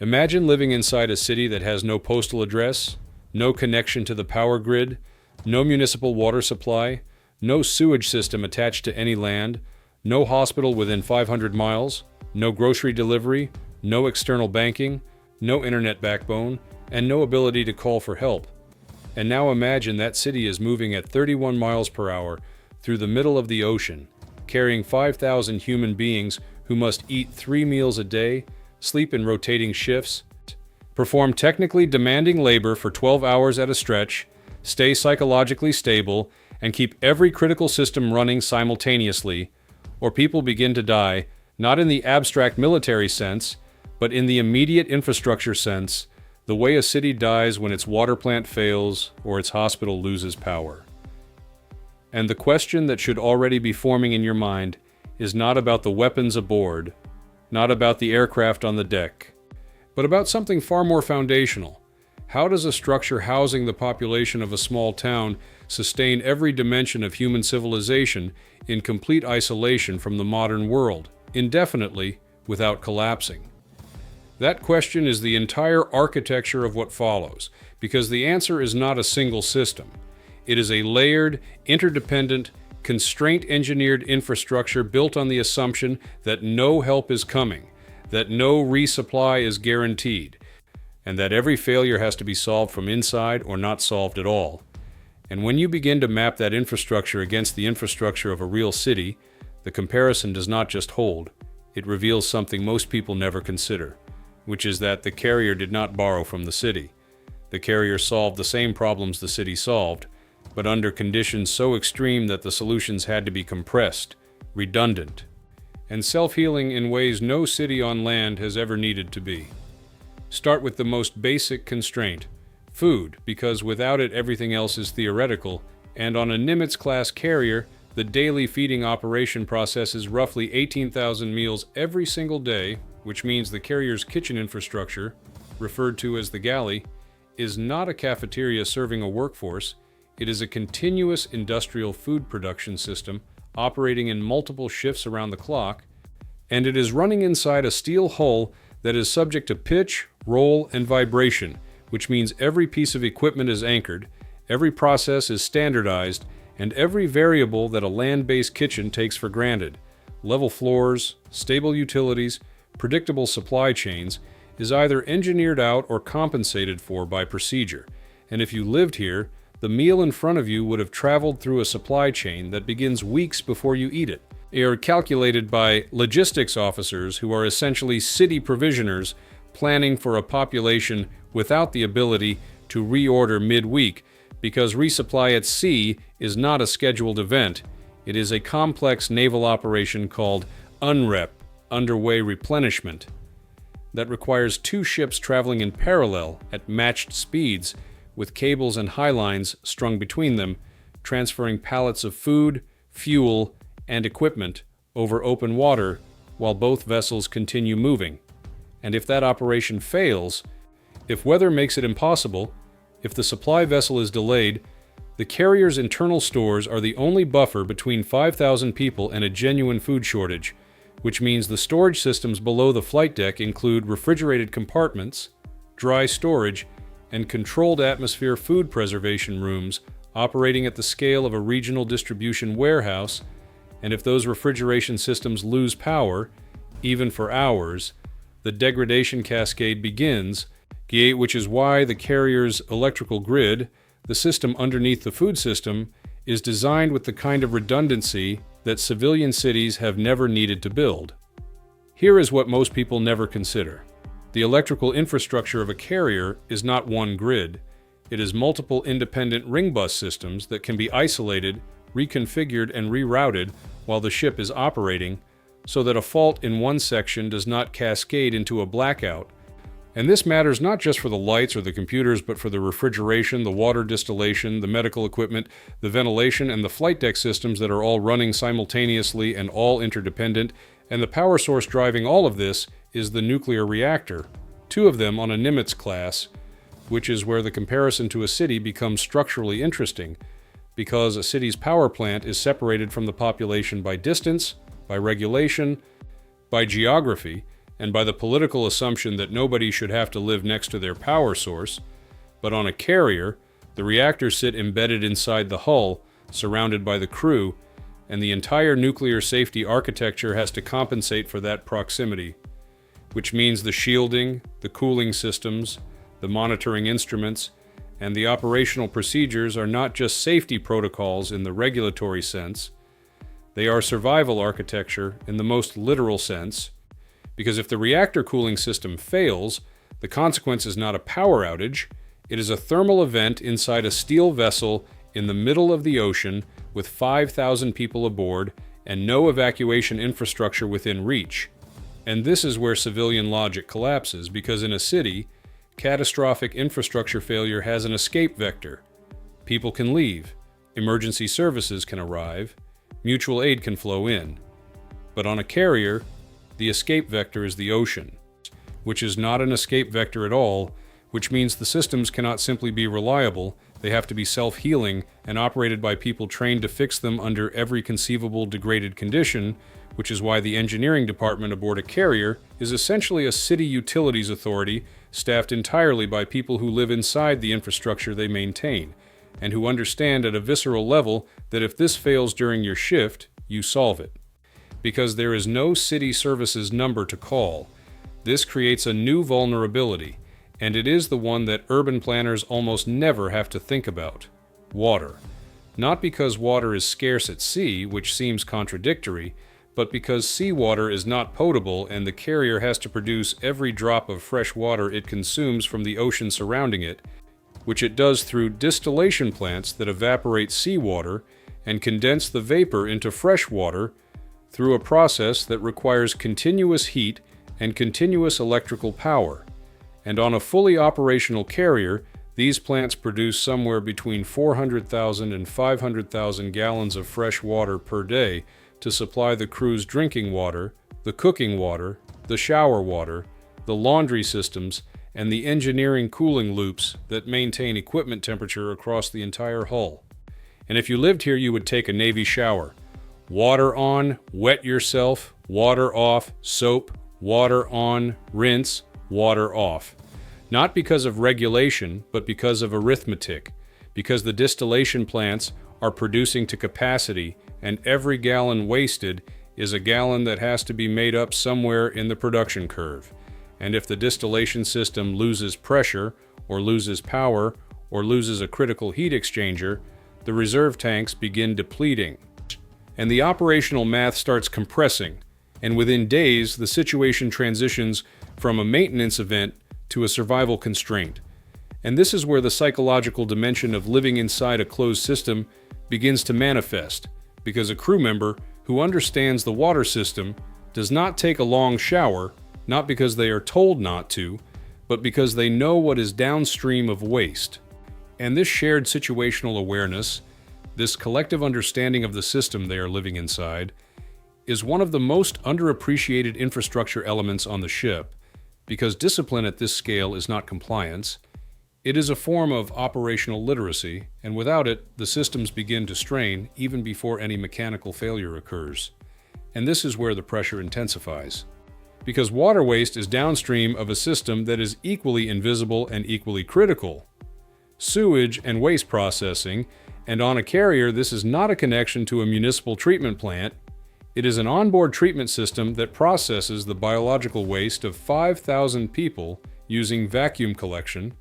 Imagine living inside a city that has no postal address, no connection to the power grid, no municipal water supply, no sewage system attached to any land, no hospital within 500 miles, no grocery delivery, no external banking, no internet backbone, and no ability to call for help. And now imagine that city is moving at 31 miles per hour through the middle of the ocean, carrying 5,000 human beings who must eat 3 meals a day, sleep in rotating shifts, perform technically demanding labor for 12 hours at a stretch, stay psychologically stable, and keep every critical system running simultaneously, or people begin to die, not in the abstract military sense, but in the immediate infrastructure sense, the way a city dies when its water plant fails or its hospital loses power. And the question that should already be forming in your mind is not about the weapons aboard, not about the aircraft on the deck, but about something far more foundational. How does a structure housing the population of a small town sustain every dimension of human civilization in complete isolation from the modern world, indefinitely, without collapsing? That question is the entire architecture of what follows, because the answer is not a single system. It is a layered, interdependent, constraint-engineered infrastructure built on the assumption that no help is coming, that no resupply is guaranteed, and that every failure has to be solved from inside or not solved at all. And when you begin to map that infrastructure against the infrastructure of a real city, the comparison does not just hold, it reveals something most people never consider, which is that the carrier did not borrow from the city. The carrier solved the same problems the city solved, but under conditions so extreme that the solutions had to be compressed, redundant, and self-healing in ways no city on land has ever needed to be. Start with the most basic constraint, food, because without it everything else is theoretical, and on a Nimitz-class carrier, the daily feeding operation processes roughly 18,000 meals every single day, which means the carrier's kitchen infrastructure, referred to as the galley, is not a cafeteria serving a workforce. It is a continuous industrial food production system operating in multiple shifts around the clock, and it is running inside a steel hull that is subject to pitch, roll, and vibration, which means every piece of equipment is anchored, every process is standardized, and every variable that a land-based kitchen takes for granted, level floors, stable utilities, predictable supply chains, is either engineered out or compensated for by procedure. And if you lived here, the meal in front of you would have traveled through a supply chain that begins weeks before you eat it. They are calculated by logistics officers who are essentially city provisioners planning for a population without the ability to reorder mid-week, because resupply at sea is not a scheduled event. It is a complex naval operation called UNREP, underway replenishment, that requires 2 ships traveling in parallel at matched speeds, with cables and highlines strung between them, transferring pallets of food, fuel, and equipment over open water while both vessels continue moving. And if that operation fails, if weather makes it impossible, if the supply vessel is delayed, the carrier's internal stores are the only buffer between 5,000 people and a genuine food shortage, which means the storage systems below the flight deck include refrigerated compartments, dry storage, and controlled atmosphere food preservation rooms operating at the scale of a regional distribution warehouse. And if those refrigeration systems lose power, even for hours, the degradation cascade begins, which is why the carrier's electrical grid, the system underneath the food system, is designed with the kind of redundancy that civilian cities have never needed to build. Here is what most people never consider. The electrical infrastructure of a carrier is not one grid. It is multiple independent ring bus systems that can be isolated, reconfigured, and rerouted while the ship is operating, so that a fault in one section does not cascade into a blackout. And this matters not just for the lights or the computers, but for the refrigeration, the water distillation, the medical equipment, the ventilation, and the flight deck systems that are all running simultaneously and all interdependent. And the power source driving all of this is the nuclear reactor, 2 of them on a Nimitz class, which is where the comparison to a city becomes structurally interesting, because a city's power plant is separated from the population by distance, by regulation, by geography, and by the political assumption that nobody should have to live next to their power source, but on a carrier, the reactors sit embedded inside the hull, surrounded by the crew, and the entire nuclear safety architecture has to compensate for that proximity, which means the shielding, the cooling systems, the monitoring instruments, and the operational procedures are not just safety protocols in the regulatory sense, they are survival architecture in the most literal sense, because if the reactor cooling system fails, the consequence is not a power outage, it is a thermal event inside a steel vessel in the middle of the ocean with 5,000 people aboard and no evacuation infrastructure within reach. And this is where civilian logic collapses, because in a city, catastrophic infrastructure failure has an escape vector. People can leave, emergency services can arrive, mutual aid can flow in. But on a carrier, the escape vector is the ocean, which is not an escape vector at all, which means the systems cannot simply be reliable, they have to be self-healing and operated by people trained to fix them under every conceivable degraded condition, which is why the engineering department aboard a carrier is essentially a city utilities authority staffed entirely by people who live inside the infrastructure they maintain, and who understand at a visceral level that if this fails during your shift, you solve it. Because there is no city services number to call, this creates a new vulnerability, and it is the one that urban planners almost never have to think about: water. Not because water is scarce at sea, which seems contradictory, but because seawater is not potable and the carrier has to produce every drop of fresh water it consumes from the ocean surrounding it, which it does through distillation plants that evaporate seawater and condense the vapor into fresh water through a process that requires continuous heat and continuous electrical power. And on a fully operational carrier, these plants produce somewhere between 400,000 and 500,000 gallons of fresh water per day to supply the crew's drinking water, the cooking water, the shower water, the laundry systems, and the engineering cooling loops that maintain equipment temperature across the entire hull. And if you lived here, you would take a Navy shower. Water on, wet yourself, water off, soap, water on, rinse, water off. Not because of regulation, but because of arithmetic, because the distillation plants are producing to capacity, and every gallon wasted is a gallon that has to be made up somewhere in the production curve. And if the distillation system loses pressure, or loses power, or loses a critical heat exchanger, the reserve tanks begin depleting. And the operational math starts compressing, and within days the situation transitions from a maintenance event to a survival constraint. And this is where the psychological dimension of living inside a closed system begins to manifest, because a crew member who understands the water system does not take a long shower, not because they are told not to, but because they know what is downstream of waste. And this shared situational awareness, this collective understanding of the system they are living inside, is one of the most underappreciated infrastructure elements on the ship, because discipline at this scale is not compliance. It is a form of operational literacy, and without it, the systems begin to strain even before any mechanical failure occurs. And this is where the pressure intensifies. Because water waste is downstream of a system that is equally invisible and equally critical: sewage and waste processing, and on a carrier this is not a connection to a municipal treatment plant. It is an onboard treatment system that processes the biological waste of 5,000 people using vacuum collection,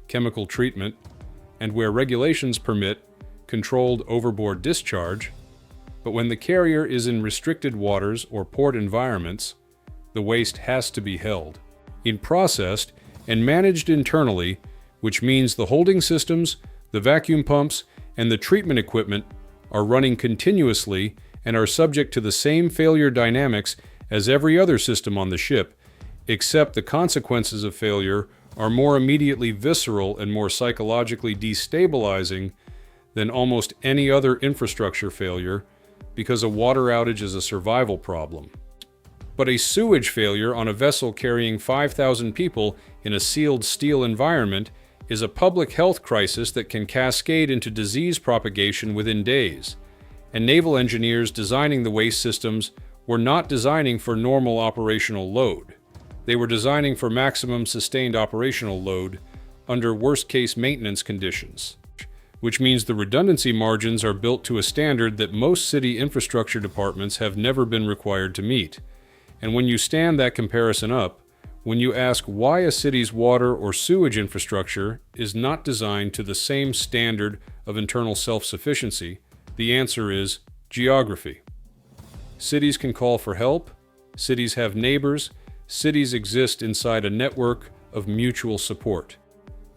chemical treatment, and where regulations permit, controlled overboard discharge. But when the carrier is in restricted waters or port environments, the waste has to be held, processed, and managed internally, which means the holding systems, the vacuum pumps, and the treatment equipment are running continuously and are subject to the same failure dynamics as every other system on the ship, except the consequences of failure are more immediately visceral and more psychologically destabilizing than almost any other infrastructure failure, because a water outage is a survival problem. But a sewage failure on a vessel carrying 5,000 people in a sealed steel environment is a public health crisis that can cascade into disease propagation within days. And naval engineers designing the waste systems were not designing for normal operational load. They were designing for maximum sustained operational load under worst-case maintenance conditions, which means the redundancy margins are built to a standard that most city infrastructure departments have never been required to meet. And when you stand that comparison up, when you ask why a city's water or sewage infrastructure is not designed to the same standard of internal self-sufficiency, the answer is geography. Cities can call for help, cities have neighbors, cities exist inside a network of mutual support.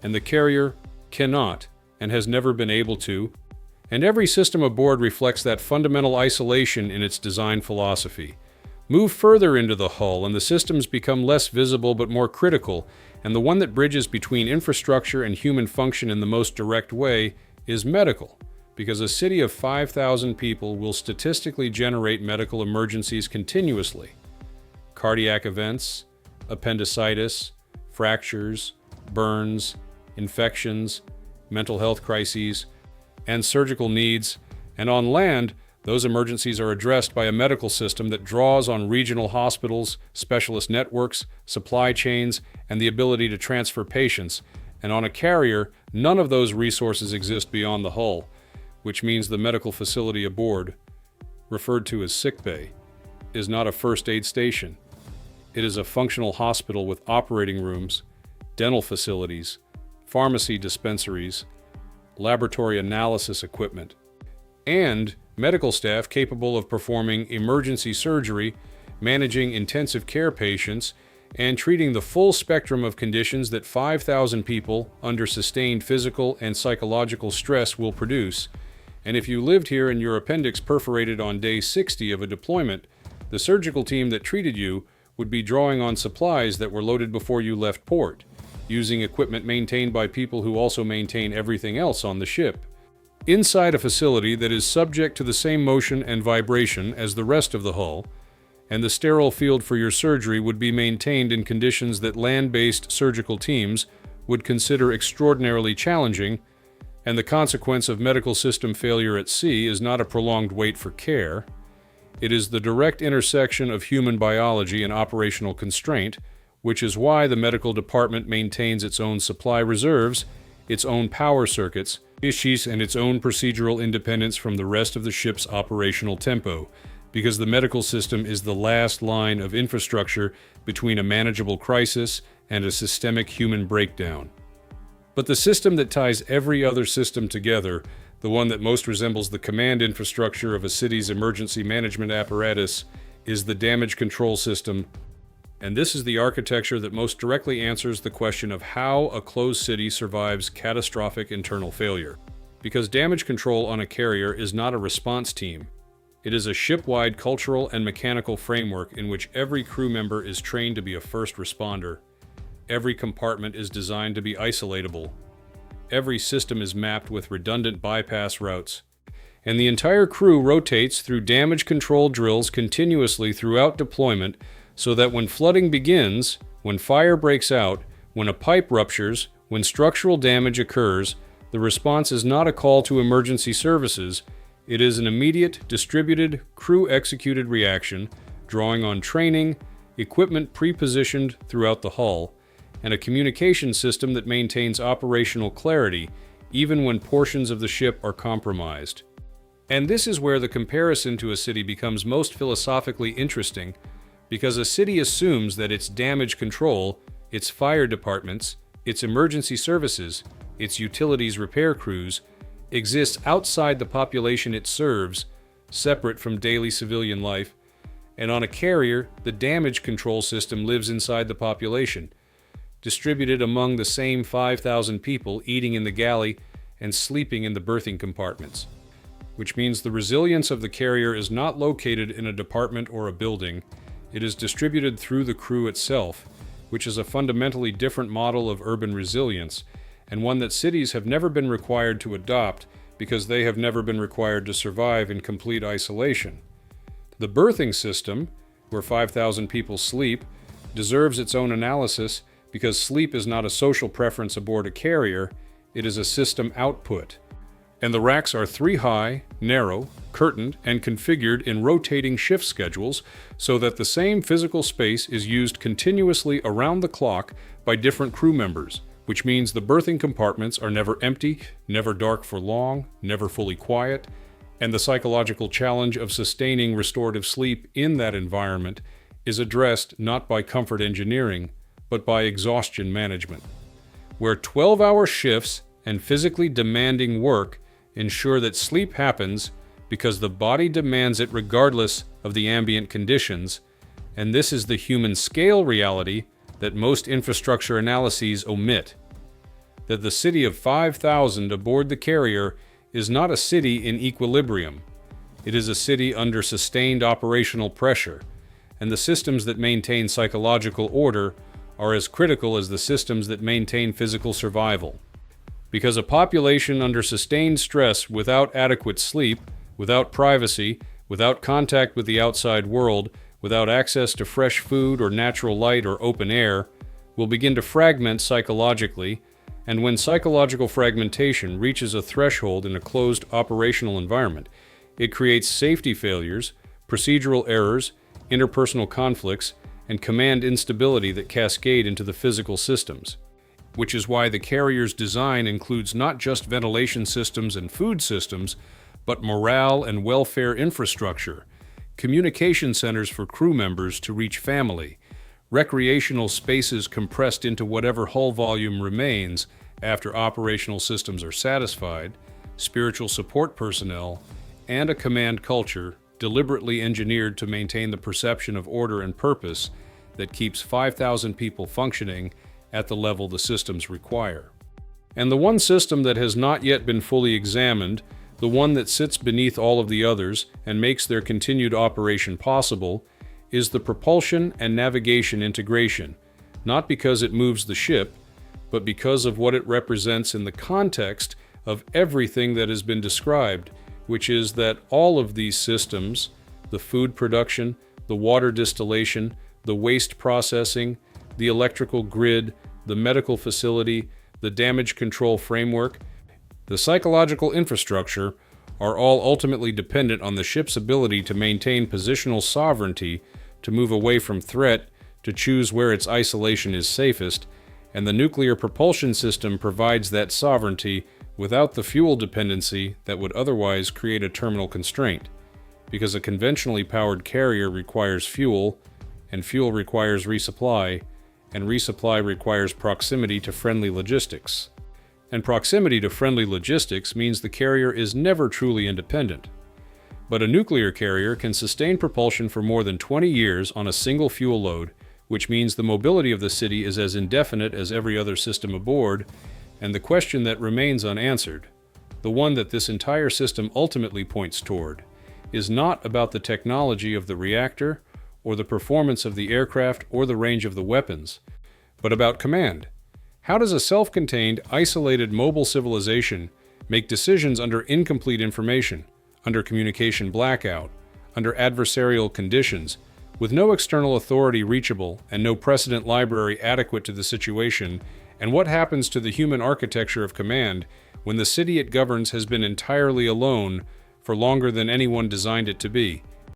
And the carrier cannot and has never been able to, and every system aboard reflects that fundamental isolation in its design philosophy. Move further into the hull and the systems become less visible but more critical, and the one that bridges between infrastructure and human function in the most direct way is medical, because a city of 5,000 people will statistically generate medical emergencies continuously. Cardiac events, appendicitis, fractures, burns, infections, mental health crises, and surgical needs, and on land, those emergencies are addressed by a medical system that draws on regional hospitals, specialist networks, supply chains, and the ability to transfer patients, and on a carrier, none of those resources exist beyond the hull, which means the medical facility aboard, referred to as sickbay, is not a first aid station. It is a functional hospital with operating rooms, dental facilities, pharmacy dispensaries, laboratory analysis equipment, and medical staff capable of performing emergency surgery, managing intensive care patients, and treating the full spectrum of conditions that 5,000 people under sustained physical and psychological stress will produce. And if you lived here and your appendix perforated on day 60 of a deployment, the surgical team that treated you would be drawing on supplies that were loaded before you left port, using equipment maintained by people who also maintain everything else on the ship. Inside a facility that is subject to the same motion and vibration as the rest of the hull, and the sterile field for your surgery would be maintained in conditions that land-based surgical teams would consider extraordinarily challenging, and the consequence of medical system failure at sea is not a prolonged wait for care. It is the direct intersection of human biology and operational constraint, which is why the medical department maintains its own supply reserves, its own power circuits, and its own procedural independence from the rest of the ship's operational tempo, because the medical system is the last line of infrastructure between a manageable crisis and a systemic human breakdown. But the system that ties every other system together, the one that most resembles the command infrastructure of a city's emergency management apparatus, is the damage control system. And this is the architecture that most directly answers the question of how a closed city survives catastrophic internal failure. Because damage control on a carrier is not a response team. It is a ship-wide cultural and mechanical framework in which every crew member is trained to be a first responder. Every compartment is designed to be isolatable. Every system is mapped with redundant bypass routes. And the entire crew rotates through damage control drills continuously throughout deployment, so that when flooding begins, when fire breaks out, when a pipe ruptures, when structural damage occurs, the response is not a call to emergency services. It is an immediate, distributed, crew-executed reaction, drawing on training, equipment pre-positioned throughout the hull, and a communication system that maintains operational clarity, even when portions of the ship are compromised. And this is where the comparison to a city becomes most philosophically interesting, because a city assumes that its damage control, its fire departments, its emergency services, its utilities repair crews, exists outside the population it serves, separate from daily civilian life, and on a carrier, the damage control system lives inside the population, distributed among the same 5,000 people eating in the galley and sleeping in the berthing compartments, which means the resilience of the carrier is not located in a department or a building. It is distributed through the crew itself, which is a fundamentally different model of urban resilience, and one that cities have never been required to adopt because they have never been required to survive in complete isolation. The berthing system, where 5,000 people sleep, deserves its own analysis because sleep is not a social preference aboard a carrier, it is a system output. And the racks are 3 high, narrow, curtained, and configured in rotating shift schedules so that the same physical space is used continuously around the clock by different crew members, which means the berthing compartments are never empty, never dark for long, never fully quiet, and the psychological challenge of sustaining restorative sleep in that environment is addressed not by comfort engineering, but by exhaustion management, where 12-hour shifts and physically demanding work ensure that sleep happens because the body demands it regardless of the ambient conditions, and this is the human scale reality that most infrastructure analyses omit. That the city of 5,000 aboard the carrier is not a city in equilibrium. It is a city under sustained operational pressure, and the systems that maintain psychological order are as critical as the systems that maintain physical survival. Because a population under sustained stress without adequate sleep, without privacy, without contact with the outside world, without access to fresh food or natural light or open air, will begin to fragment psychologically, and when psychological fragmentation reaches a threshold in a closed operational environment, it creates safety failures, procedural errors, interpersonal conflicts, and command instability that cascade into the physical systems. Which is why the carrier's design includes not just ventilation systems and food systems, but morale and welfare infrastructure, communication centers for crew members to reach family, recreational spaces compressed into whatever hull volume remains after operational systems are satisfied, spiritual support personnel, and a command culture deliberately engineered to maintain the perception of order and purpose that keeps 5,000 people functioning at the level the systems require. And the one system that has not yet been fully examined, the one that sits beneath all of the others and makes their continued operation possible, is the propulsion and navigation integration, not because it moves the ship, but because of what it represents in the context of everything that has been described, which is that all of these systems, the food production, the water distillation, the waste processing, the electrical grid, the medical facility, the damage control framework, the psychological infrastructure, are all ultimately dependent on the ship's ability to maintain positional sovereignty, to move away from threat, to choose where its isolation is safest, and the nuclear propulsion system provides that sovereignty without the fuel dependency that would otherwise create a terminal constraint, because a conventionally powered carrier requires fuel, and fuel requires resupply, and resupply requires proximity to friendly logistics. And proximity to friendly logistics means the carrier is never truly independent. But a nuclear carrier can sustain propulsion for more than 20 years on a single fuel load, which means the mobility of the city is as indefinite as every other system aboard, and the question that remains unanswered, the one that this entire system ultimately points toward, is not about the technology of the reactor, or the performance of the aircraft or the range of the weapons, but about command. How does a self-contained, isolated mobile civilization make decisions under incomplete information, under communication blackout, under adversarial conditions, with no external authority reachable and no precedent library adequate to the situation? And what happens to the human architecture of command when the city it governs has been entirely alone for longer than anyone designed it to be?